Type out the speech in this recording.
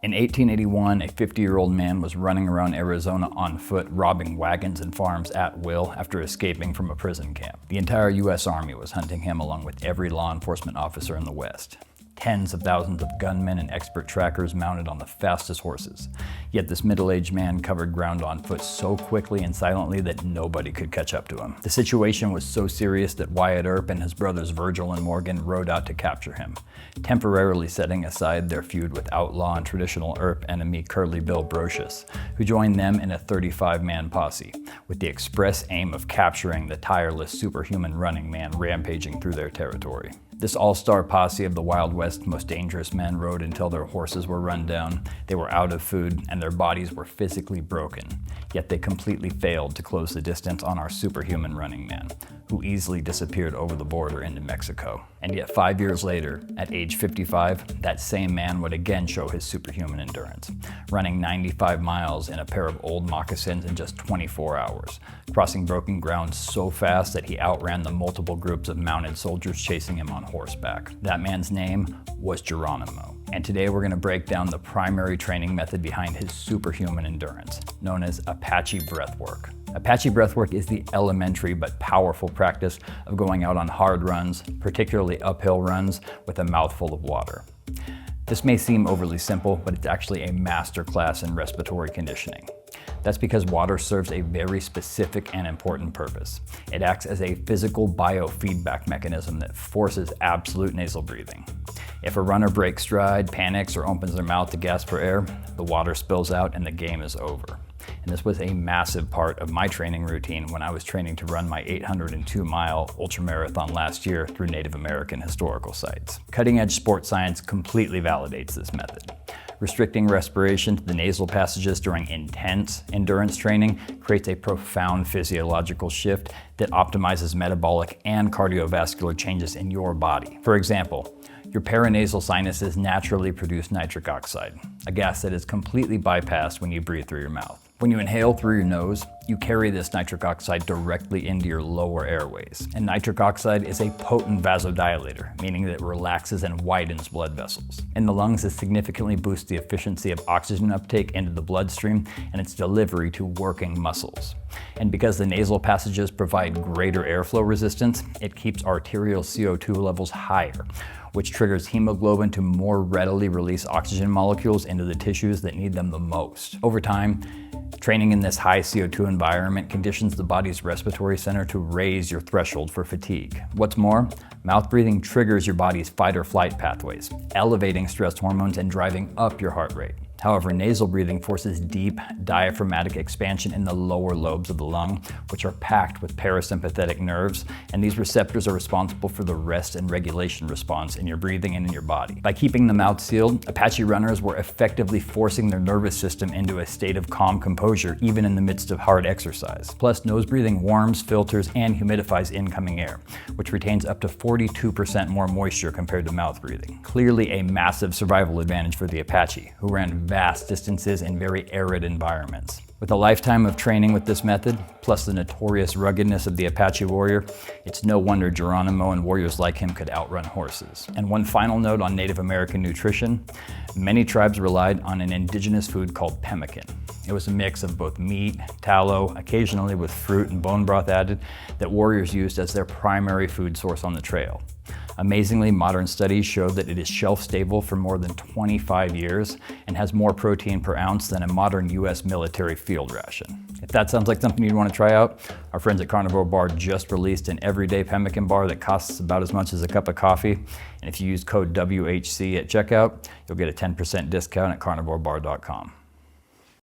In 1881, a 50-year-old man was running around Arizona on foot, robbing wagons and farms at will after escaping from a prison camp. The entire U.S. Army was hunting him along with every law enforcement officer in the West. Tens of thousands of gunmen and expert trackers mounted on the fastest horses. Yet this middle-aged man covered ground on foot so quickly and silently that nobody could catch up to him. The situation was so serious that Wyatt Earp and his brothers Virgil and Morgan rode out to capture him, temporarily setting aside their feud with outlaw and traditional Earp enemy Curly Bill Brocious, who joined them in a 35-man posse, with the express aim of capturing the tireless superhuman running man rampaging through their territory. This all-star posse of the Wild West's most dangerous men rode until their horses were run down, they were out of food, and their bodies were physically broken. Yet they completely failed to close the distance on our superhuman running man, who easily disappeared over the border into Mexico. And yet 5 years later, at age 55, that same man would again show his superhuman endurance, running 95 miles in a pair of old moccasins in just 24 hours, crossing broken ground so fast that he outran the multiple groups of mounted soldiers chasing him on horseback. That man's name was Geronimo. And today we're going to break down the primary training method behind his superhuman endurance, known as Apache breathwork. Apache breathwork is the elementary but powerful practice of going out on hard runs, particularly uphill runs, with a mouthful of water. This may seem overly simple, but it's actually a masterclass in respiratory conditioning. That's because water serves a very specific and important purpose. It acts as a physical biofeedback mechanism that forces absolute nasal breathing. If a runner breaks stride, panics, or opens their mouth to gasp for air, the water spills out and the game is over. And this was a massive part of my training routine when I was training to run my 802-mile ultramarathon last year through Native American historical sites. Cutting-edge sports science completely validates this method. Restricting respiration to the nasal passages during intense endurance training creates a profound physiological shift that optimizes metabolic and cardiovascular changes in your body. For example, your paranasal sinuses naturally produce nitric oxide, a gas that is completely bypassed when you breathe through your mouth. When you inhale through your nose, you carry this nitric oxide directly into your lower airways. And nitric oxide is a potent vasodilator, meaning that it relaxes and widens blood vessels. In the lungs, this significantly boosts the efficiency of oxygen uptake into the bloodstream and its delivery to working muscles. And because the nasal passages provide greater airflow resistance, it keeps arterial CO2 levels higher, which triggers hemoglobin to more readily release oxygen molecules into the tissues that need them the most. Over time, training in this high CO2 environment conditions the body's respiratory center to raise your threshold for fatigue. What's more, mouth breathing triggers your body's fight or flight pathways, elevating stress hormones and driving up your heart rate. However, nasal breathing forces deep diaphragmatic expansion in the lower lobes of the lung, which are packed with parasympathetic nerves, and these receptors are responsible for the rest and regulation response in your breathing and in your body. By keeping the mouth sealed, Apache runners were effectively forcing their nervous system into a state of calm composure, even in the midst of hard exercise. Plus, nose breathing warms, filters, and humidifies incoming air, which retains up to 42% more moisture compared to mouth breathing. Clearly a massive survival advantage for the Apache, who ran vast distances in very arid environments. With a lifetime of training with this method, plus the notorious ruggedness of the Apache warrior, it's no wonder Geronimo and warriors like him could outrun horses. And one final note on Native American nutrition, many tribes relied on an indigenous food called pemmican. It was a mix of both meat, tallow, occasionally with fruit and bone broth added, that warriors used as their primary food source on the trail. Amazingly, modern studies show that it is shelf-stable for more than 25 years and has more protein per ounce than a modern US military field ration. If that sounds like something you'd want to try out, our friends at Carnivore Bar just released an everyday pemmican bar that costs about as much as a cup of coffee. And if you use code WHC at checkout, you'll get a 10% discount at carnivorebar.com.